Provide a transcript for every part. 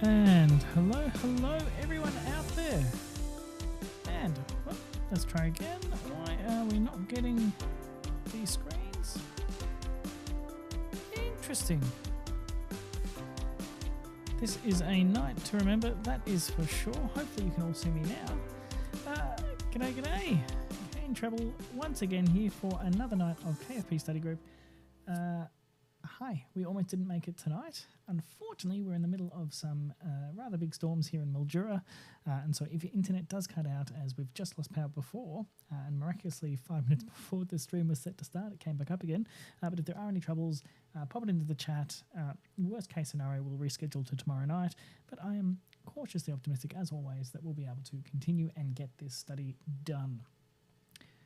And hello everyone out there. And let's try again. Why are we not getting these screens? Interesting. This is a night to remember, that is for sure. Hopefully you can all see me now. G'day. In trouble once again here for another night of KFP Study Group. Hi, we almost didn't make it tonight. Unfortunately, we're in the middle of some rather big storms here in Mildura, and so if your internet does cut out, as we've just lost power before, and miraculously 5 minutes before the stream was set to start, it came back up again. But if there are any troubles, pop it into the chat. Worst case scenario, we'll reschedule to tomorrow night, but I am cautiously optimistic, as always, that we'll be able to continue and get this study done.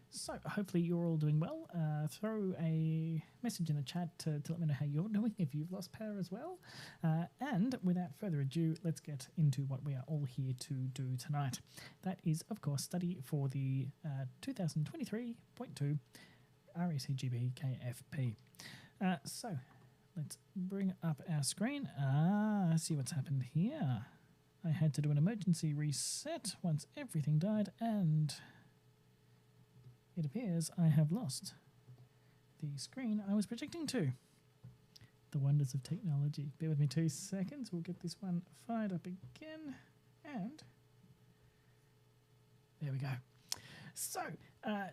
So hopefully you're all doing well. Throw a message in the chat to let me know how you're doing if you've lost power as well. And without further ado, let's get into what we are all here to do tonight. That is, of course, study for the 2023.2 RACGP KFP. So let's bring up our screen. I see what's happened here. I had to do an emergency reset once everything died, and it appears I have lost the screen I was projecting to. The wonders of technology. Bear with me 2 seconds. We'll get this one fired up again. And there we go. So,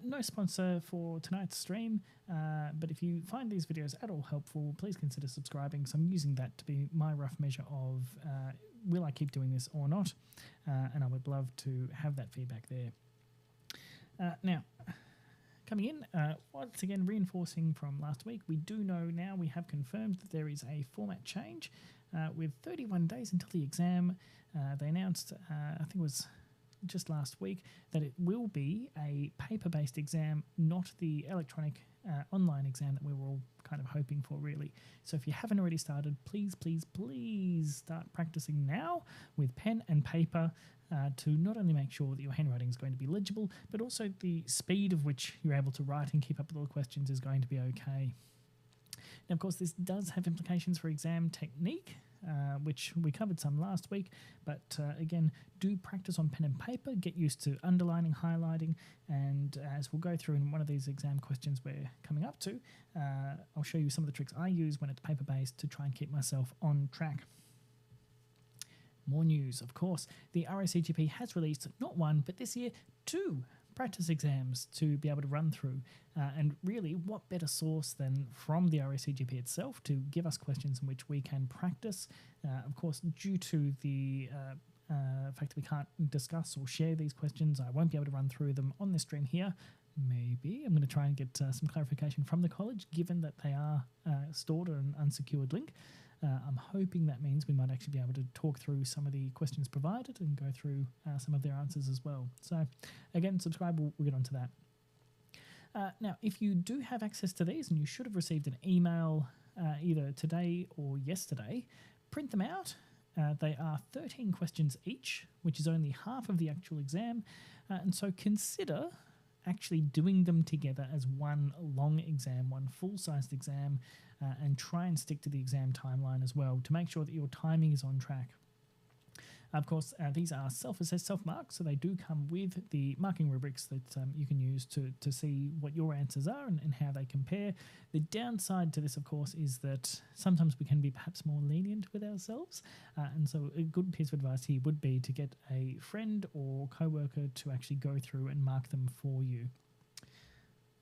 no sponsor for tonight's stream, but if you find these videos at all helpful, please consider subscribing. So I'm using that to be my rough measure of will I keep doing this or not? And I would love to have that feedback there. Now, coming in, once again reinforcing from last week, we do know now, we have confirmed that there is a format change with 31 days until the exam. They announced, I think it was just last week, that it will be a paper-based exam, not the electronic online exam that we were all kind of hoping for, really. So if you haven't already started, please start practicing now with pen and paper, to not only make sure that your handwriting is going to be legible, but also the speed of which you're able to write and keep up with all the questions is going to be okay. Now, of course, this does have implications for exam technique, which we covered some last week, but again, do practice on pen and paper, get used to underlining, highlighting, and as we'll go through in one of these exam questions we're coming up to, I'll show you some of the tricks I use when it's paper-based to try and keep myself on track. More news, of course. The RACGP has released not one, but this year 2 practice exams to be able to run through. And really, what better source than from the RACGP itself to give us questions in which we can practice. Of course, due to the fact that we can't discuss or share these questions, I won't be able to run through them on this stream here. Maybe I'm going to try and get some clarification from the college, given that they are stored on an unsecured link. I'm hoping that means we might actually be able to talk through some of the questions provided and go through some of their answers as well. So again, subscribe, we'll get onto that. Now, if you do have access to these, and you should have received an email either today or yesterday, print them out. They are 13 questions each, which is only half of the actual exam. And so consider actually doing them together as one long exam, one full-sized exam, and try and stick to the exam timeline as well to make sure that your timing is on track. Of course, these are self-assessed, self-marked, so they do come with the marking rubrics that you can use to see what your answers are and how they compare. The downside to this, of course, is that sometimes we can be perhaps more lenient with ourselves, and so a good piece of advice here would be to get a friend or co-worker to actually go through and mark them for you.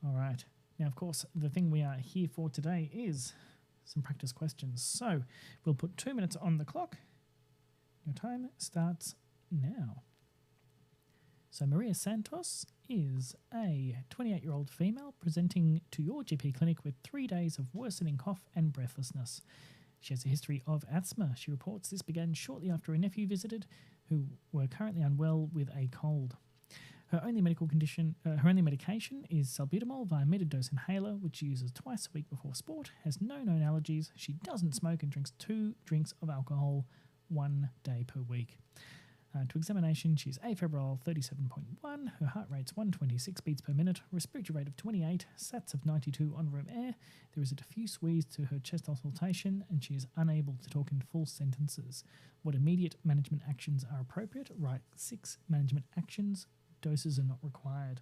All right. Now, of course, the thing we are here for today is some practice questions. So we'll put 2 minutes on the clock. Your time starts now. So Maria Santos is a 28-year-old female presenting to your GP clinic with 3 days of worsening cough and breathlessness. She has a history of asthma. She reports this began shortly after a nephew visited, who were currently unwell with a cold. Her only medication is salbutamol via metered-dose inhaler, which she uses twice a week before sport, has no known allergies, she doesn't smoke and drinks 2 drinks of alcohol 1 day per week. To examination, she's afebrile 37.1, her heart rate's 126 beats per minute, respiratory rate of 28, SATs of 92 on room air, there is a diffuse wheeze to her chest auscultation, and she is unable to talk in full sentences. What immediate management actions are appropriate? Write 6 management actions. Doses are not required.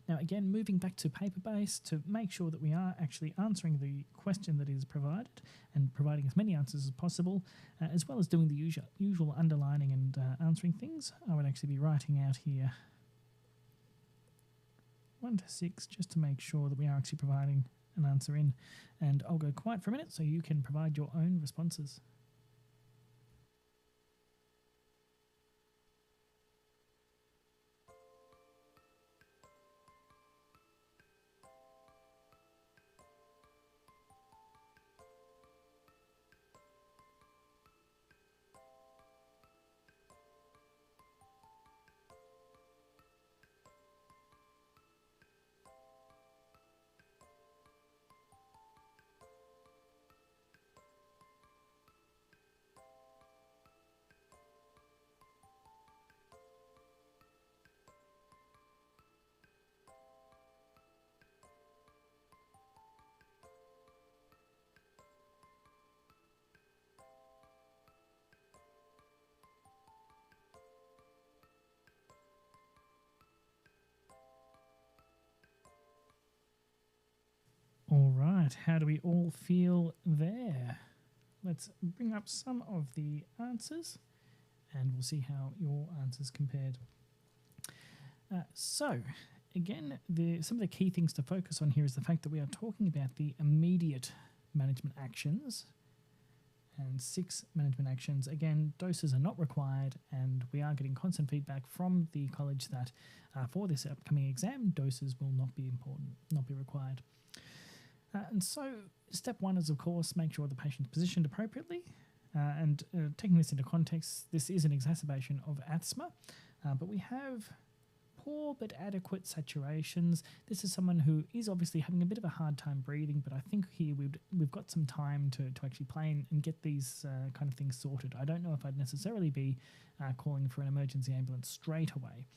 Now again, moving back to paper-based to make sure that we are actually answering the question that is provided and providing as many answers as possible, as well as doing the usual underlining and answering things, I would actually be writing out here 1 to 6 just to make sure that we are actually providing an answer in. And I'll go quiet for a minute so you can provide your own responses. All right, how do we all feel there? Let's bring up some of the answers and we'll see how your answers compared. So, again, some of the key things to focus on here is the fact that we are talking about the immediate management actions and 6 management actions. Again, doses are not required, and we are getting constant feedback from the college that for this upcoming exam, doses will not be required. And so step 1 is, of course, make sure the patient's positioned appropriately. And taking this into context, this is an exacerbation of asthma, but we have poor but adequate saturations. This is someone who is obviously having a bit of a hard time breathing, but I think here we've got some time to actually play and get these kind of things sorted. I don't know if I'd necessarily be calling for an emergency ambulance straight away.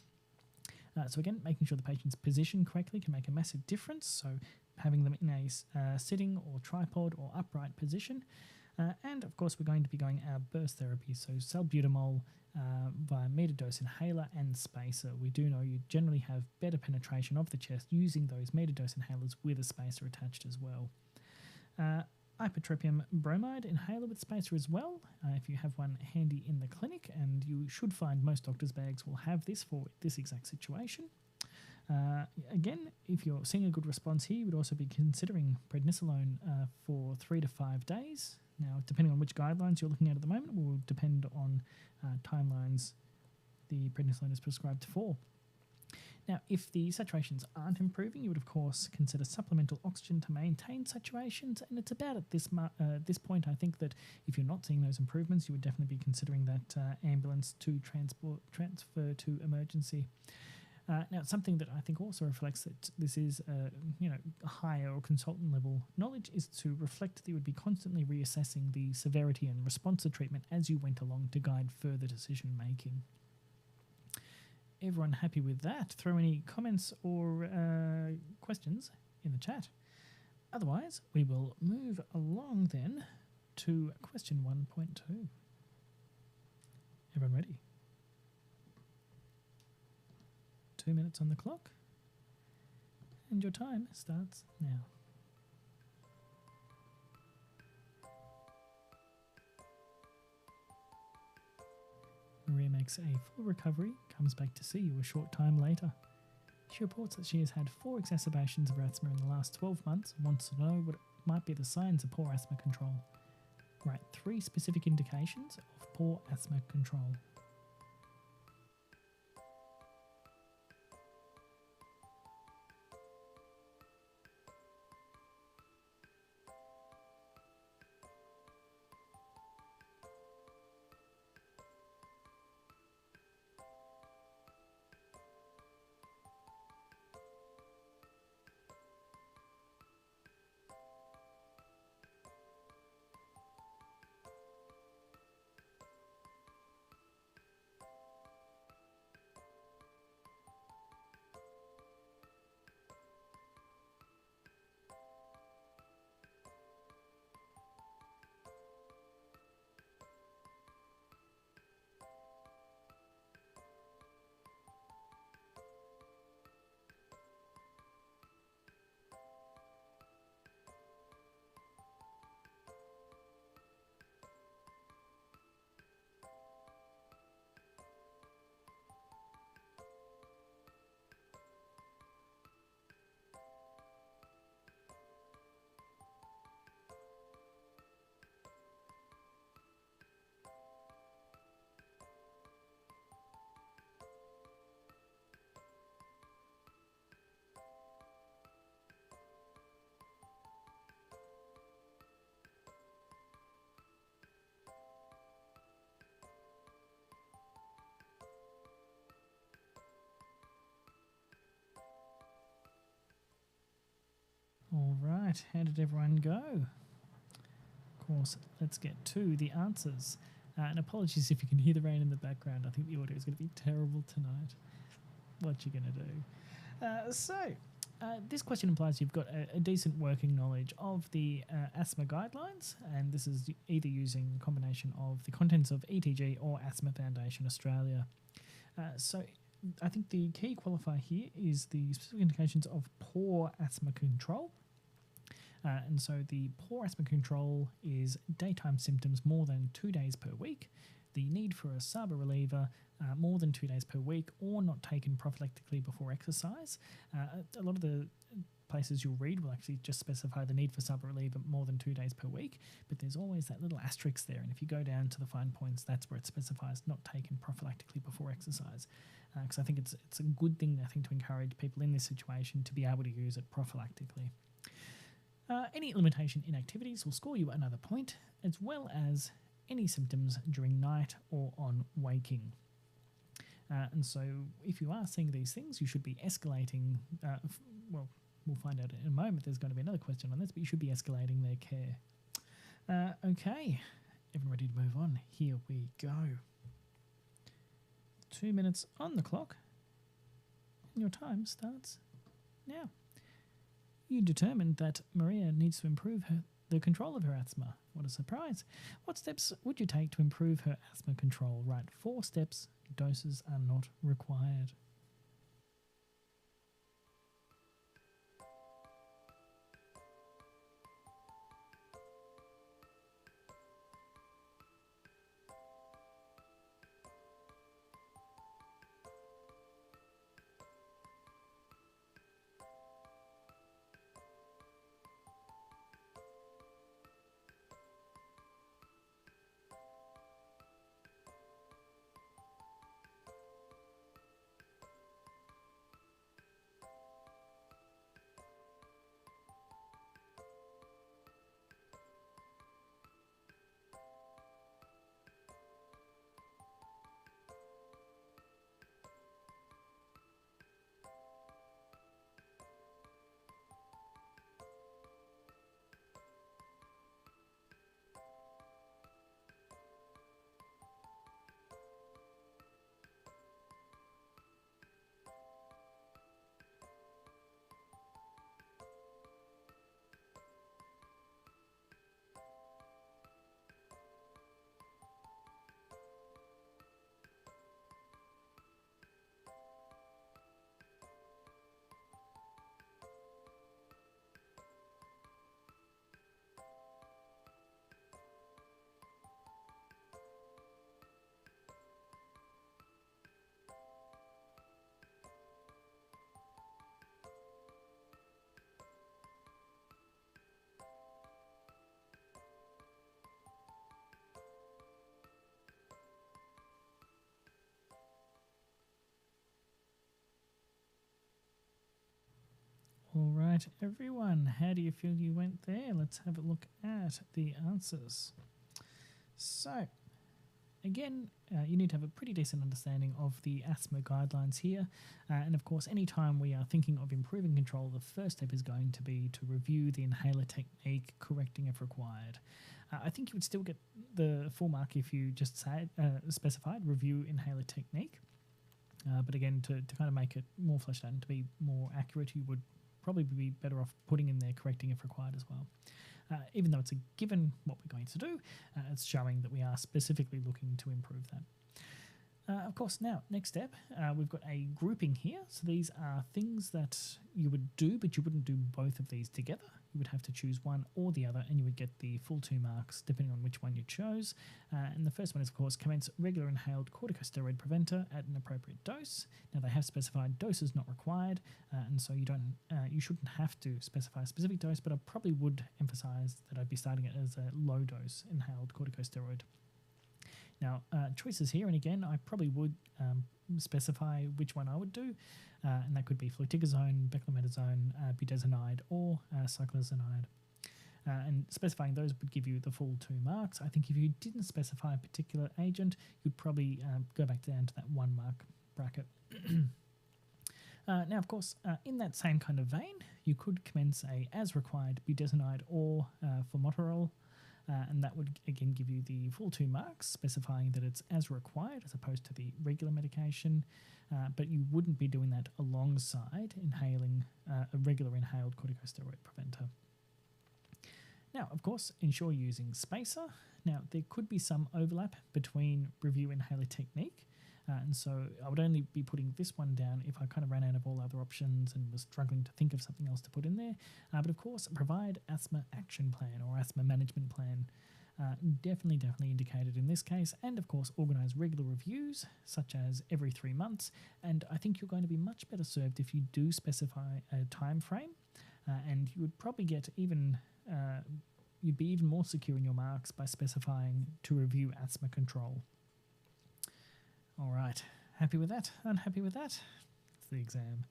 So again, making sure the patient's positioned correctly can make a massive difference. So having them in a sitting or tripod or upright position. And of course, we're going to be going our burst therapy, so salbutamol via meter-dose inhaler and spacer. We do know you generally have better penetration of the chest using those meter-dose inhalers with a spacer attached as well. Ipratropium bromide inhaler with spacer as well, if you have one handy in the clinic, and you should find most doctors' bags will have this for this exact situation. Again, if you're seeing a good response here, you would also be considering prednisolone for 3 to 5 days. Now, depending on which guidelines you're looking at the moment, will depend on timelines the prednisolone is prescribed for. Now, if the saturations aren't improving, you would, of course, consider supplemental oxygen to maintain saturations, and it's about at this point, I think, that if you're not seeing those improvements, you would definitely be considering that ambulance to transfer to emergency. Now, something that I think also reflects that this is, higher or consultant level knowledge is to reflect that you would be constantly reassessing the severity and response to treatment as you went along to guide further decision making. Everyone happy with that? Throw any comments or questions in the chat. Otherwise, we will move along then to question 1.2. Everyone ready? 2 minutes on the clock, and your time starts now. Maria makes a full recovery, comes back to see you a short time later. She reports that she has had 4 exacerbations of asthma in the last 12 months and wants to know what might be the signs of poor asthma control. Write 3 specific indications of poor asthma control. All right, how did everyone go? Of course, let's get to the answers. And apologies if you can hear the rain in the background. I think the audio is going to be terrible tonight. What you going to do? This question implies you've got a decent working knowledge of the asthma guidelines, and this is either using a combination of the contents of ETG or Asthma Foundation Australia. So I think the key qualifier here is the specific indications of poor asthma control. And so the poor asthma control is daytime symptoms more than 2 days per week, the need for a SABA reliever more than 2 days per week, or not taken prophylactically before exercise. A lot of the places you'll read will actually just specify the need for SABA reliever more than 2 days per week, but there's always that little asterisk there, and if you go down to the fine points, that's where it specifies not taken prophylactically before exercise. Because I think it's a good thing, I think, to encourage people in this situation to be able to use it prophylactically. Any limitation in activities will score you another point, as well as any symptoms during night or on waking. And so if you are seeing these things, you should be escalating, well, we'll find out in a moment, there's going to be another question on this, but you should be escalating their care. Okay, everyone ready to move on? Here we go. 2 minutes on the clock, and your time starts now. You determined that Maria needs to improve the control of her asthma. What a surprise. What steps would you take to improve her asthma control? Right, 4 steps. Doses are not required. All right, everyone, how do you feel you went there? Let's have a look at the answers. So, again, you need to have a pretty decent understanding of the asthma guidelines here. And of course, anytime we are thinking of improving control, the first step is going to be to review the inhaler technique, correcting if required. I think you would still get the full mark if you just specified review inhaler technique. But again, to kind of make it more fleshed out and to be more accurate, you would probably be better off putting in there correcting if required as well. Even though it's a given what we're going to do, it's showing that we are specifically looking to improve that. Of course, now, next step, we've got a grouping here. So these are things that you would do, but you wouldn't do both of these together. You would have to choose one or the other, and you would get the full 2 marks depending on which one you chose. And the first one is, of course, commence regular inhaled corticosteroid preventer at an appropriate dose. Now, they have specified doses not required, and so you shouldn't have to specify a specific dose, but I probably would emphasize that I'd be starting it as a low dose inhaled corticosteroid. Now, choices here, and again, I probably would specify which one I would do, and that could be fluticasone, beclomethasone, budesonide, or cyclizumab. And specifying those would give you the full 2 marks. I think if you didn't specify a particular agent, you'd probably go back down to that 1 mark bracket. Now, of course, in that same kind of vein, you could commence a as required budesonide or formoterol, and that would again give you the full 2 marks, specifying that it's as required as opposed to the regular medication, but you wouldn't be doing that alongside inhaling a regular inhaled corticosteroid preventer. Now, of course, ensure using spacer. Now, there could be some overlap between review inhaler technique, and so I would only be putting this one down if I kind of ran out of all other options and was struggling to think of something else to put in there. But of course, provide asthma action plan or asthma management plan. Definitely indicated in this case. And of course, organise regular reviews, such as every 3 months. And I think you're going to be much better served if you do specify a time frame, and you would probably get even... you'd be even more secure in your marks by specifying to review asthma control. All right, happy with that? Unhappy with that? It's the exam.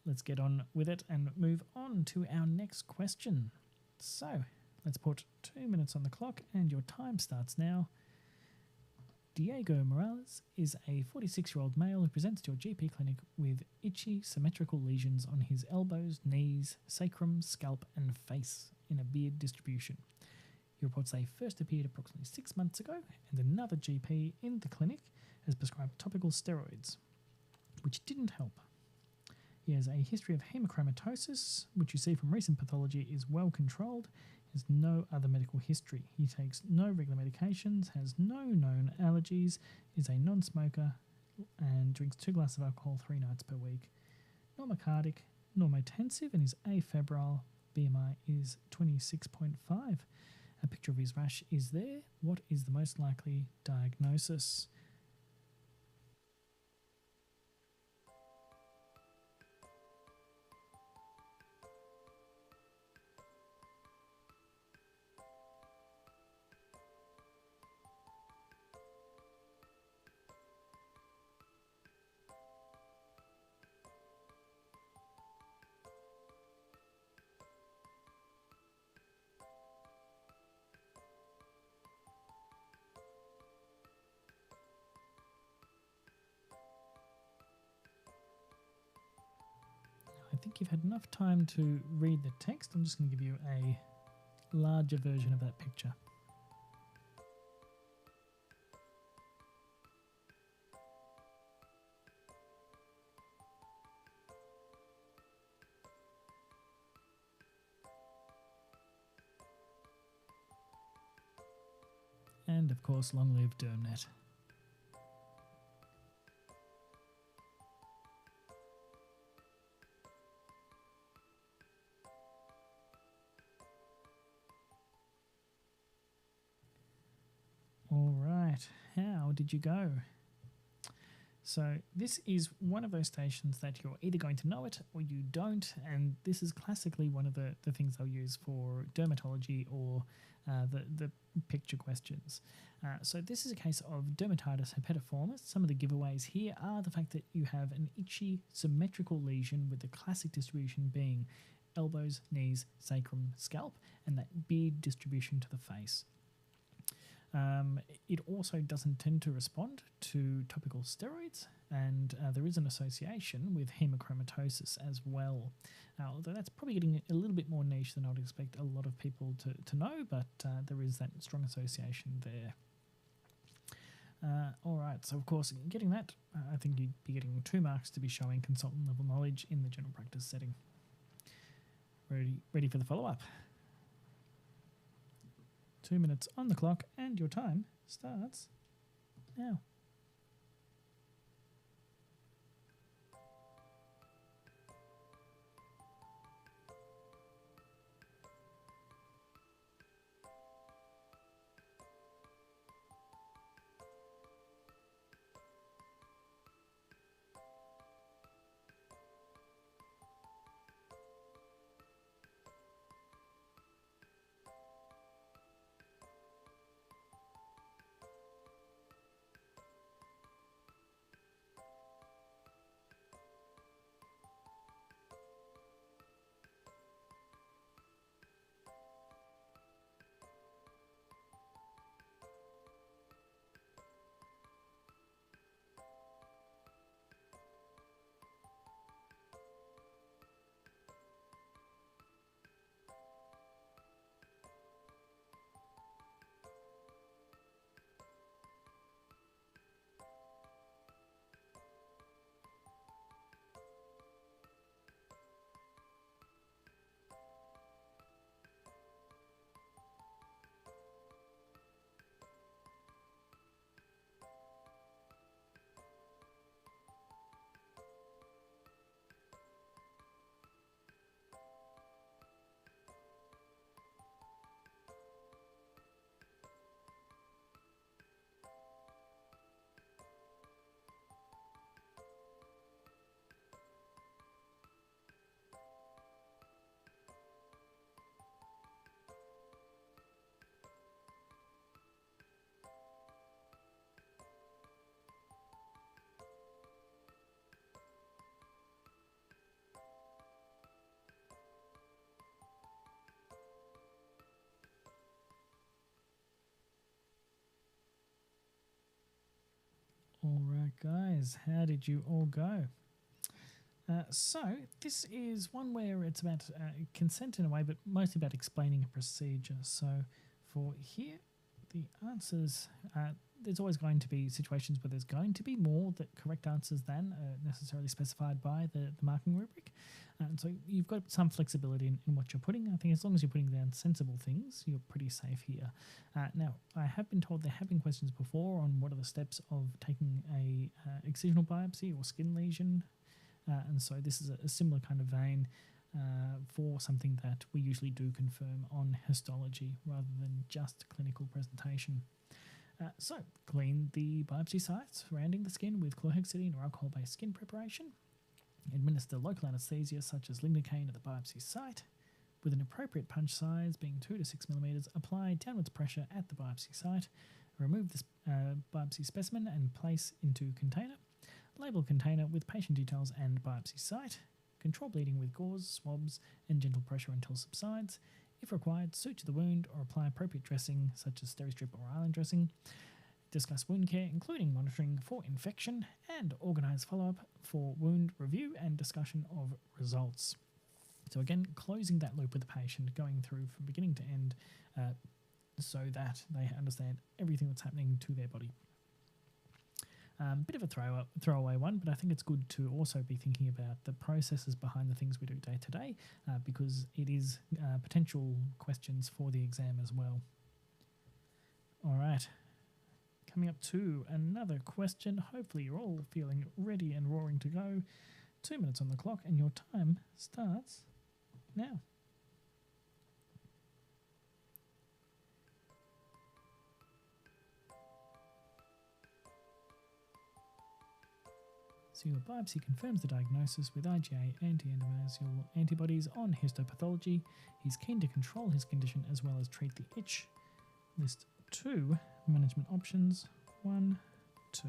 Let's get on with it and move on to our next question. So, let's put 2 minutes on the clock and your time starts now. Diego Morales is a 46-year-old male who presents to your GP clinic with itchy symmetrical lesions on his elbows, knees, sacrum, scalp and face in a beard distribution. He reports they first appeared approximately 6 months ago, and another GP in the clinic has prescribed topical steroids, which didn't help. He has a history of hemochromatosis, which you see from recent pathology is well controlled. He has no other medical history. He takes no regular medications, has no known allergies, is a non-smoker, and drinks 2 glasses of alcohol 3 nights per week. Normocardic, normotensive, and is afebrile. BMI is 26.5. A picture of his rash is there. What is the most likely diagnosis? I think you've had enough time to read the text. I'm just going to give you a larger version of that picture. And of course, long live DermNet. All right, how did you go? So this is one of those stations that you're either going to know it or you don't, and this is classically one of the things they'll use for dermatology or the picture questions. So this is a case of dermatitis herpetiformis. Some of the giveaways here are the fact that you have an itchy symmetrical lesion with the classic distribution being elbows, knees, sacrum, scalp, and that beard distribution to the face. It also doesn't tend to respond to topical steroids, and there is an association with hemochromatosis as well. Although that's probably getting a little bit more niche than I would expect a lot of people to know, but there is that strong association there. All right, so of course, getting that, I think you'd be getting 2 marks to be showing consultant level knowledge in the general practice setting. Ready for the follow-up? 2 minutes on the clock, and your time starts now. All right, guys, how did you all go? So this is one where it's about consent in a way, but mostly about explaining a procedure. So for here, the answers, there's always going to be situations where there's going to be more correct answers than necessarily specified by the marking rubric. And so you've got some flexibility in what you're putting. I think as long as you're putting down sensible things, you're pretty safe here. Now, I have been told there have been questions before on what are the steps of taking a excisional biopsy or skin lesion. And so this is a similar kind of vein for something that we usually do confirm on histology rather than just clinical presentation. So clean the biopsy sites surrounding the skin with chlorhexidine or alcohol-based skin preparation. Administer local anaesthesia such as lignocaine at the biopsy site. With an appropriate punch size being 2 to 6 millimeters, apply downwards pressure at the biopsy site. Remove this biopsy specimen and place into container. Label container with patient details and biopsy site. Control bleeding with gauze, swabs, and gentle pressure until subsides. If required, suture the wound or apply appropriate dressing such as Steri-Strip or island dressing. Discuss wound care, including monitoring for infection, and organise follow-up for wound review and discussion of results. So again, closing that loop with the patient, going through from beginning to end so that they understand everything that's happening to their body. Bit of a throwaway one, but I think it's good to also be thinking about the processes behind the things we do day to day because it is potential questions for the exam as well. All right. Coming up to another question. Hopefully you're all feeling ready and roaring to go. 2 minutes on the clock and your time starts now. So your biopsy confirms the diagnosis with IgA anti-endometriosis antibodies on histopathology. He's keen to control his condition as well as treat the itch. List 2 management options. 1, 2.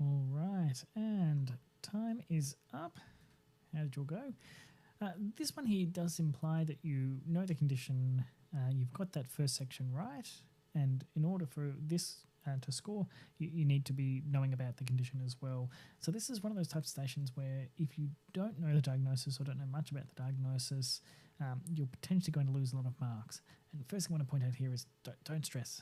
All right, and time is up. How did you all go? This one here does imply that you know the condition, you've got that first section right, and in order for this to score, you need to be knowing about the condition as well. So this is one of those types of stations where if you don't know the diagnosis or don't know much about the diagnosis, you're potentially going to lose a lot of marks. And the first thing I want to point out here is don't stress.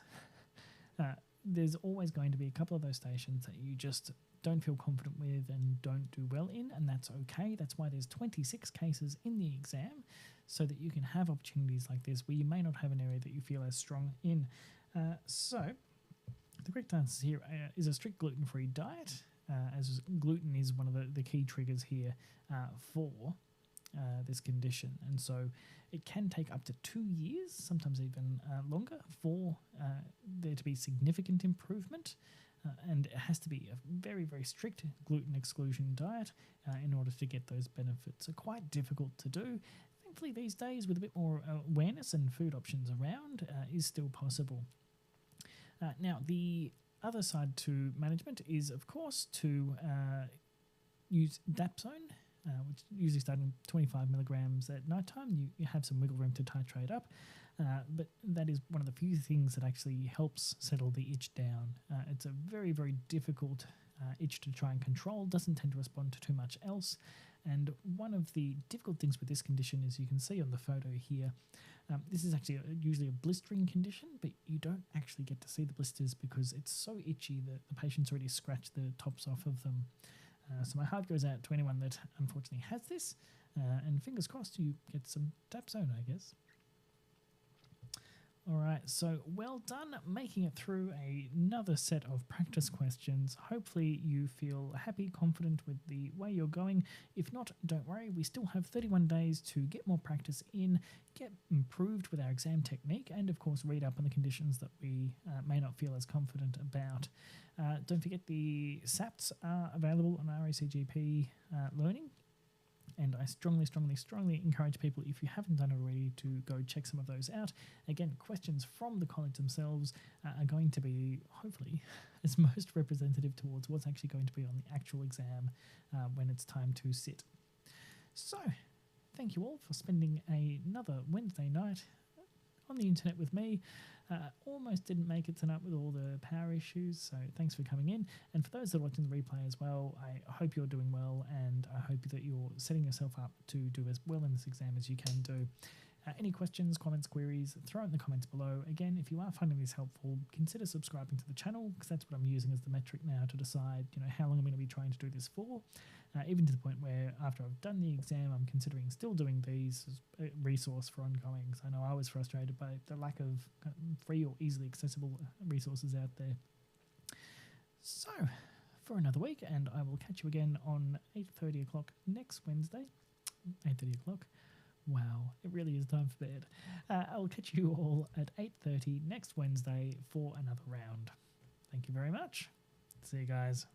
There's always going to be a couple of those stations that you just don't feel confident with and don't do well in, and that's okay. That's why there's 26 cases in the exam, so that you can have opportunities like this where you may not have an area that you feel as strong in. So the correct answer here is a strict gluten-free diet, as gluten is one of the key triggers here for this condition. And so it can take up to 2 years, sometimes even longer, for there to be significant improvement. And it has to be a very, very strict gluten exclusion diet in order to get those benefits. So quite difficult to do. thankfully these days with a bit more awareness and food options around is still possible. Now, the other side to management is, of course, to use dapsone, which usually starting 25 milligrams at night time. You have some wiggle room to titrate up, but that is one of the few things that actually helps settle the itch down. It's a very, very difficult itch to try and control, doesn't tend to respond to too much else. And one of the difficult things with this condition is you can see on the photo here, this is actually usually a blistering condition, but you don't actually get to see the blisters because it's so itchy that the patient's already scratched the tops off of them. So my heart goes out to anyone that unfortunately has this, and fingers crossed you get some dapsone, I guess. All right, so well done making it through another set of practice questions. Hopefully you feel happy, confident with the way you're going. If not, don't worry, we still have 31 days to get more practice in, get improved with our exam technique, and of course read up on the conditions that we may not feel as confident about. Don't forget the SAPs are available on RACGP Learning. And I strongly, strongly, strongly encourage people, if you haven't done it already, to go check some of those out. Again, questions from the college themselves are going to be, hopefully, as most representative towards what's actually going to be on the actual exam when it's time to sit. So, thank you all for spending another Wednesday night on the internet with me. Almost didn't make it tonight with all the power issues, so thanks for coming in. And for those that are watching the replay as well, I hope you're doing well, and I hope that you're setting yourself up to do as well in this exam as you can do. Any questions, comments, queries, throw it in the comments below. Again, if you are finding this helpful, consider subscribing to the channel, because that's what I'm using as the metric now to decide, how long I'm going to be trying to do this for. Even to the point where after I've done the exam, I'm considering still doing these as a resource for ongoing. So I know I was frustrated by the lack of free or easily accessible resources out there. So, for another week, and I will catch you again on 8:30 o'clock next Wednesday. 8:30 o'clock. Wow, it really is time for bed. I will catch you all at 8:30 next Wednesday for another round. Thank you very much. See you guys.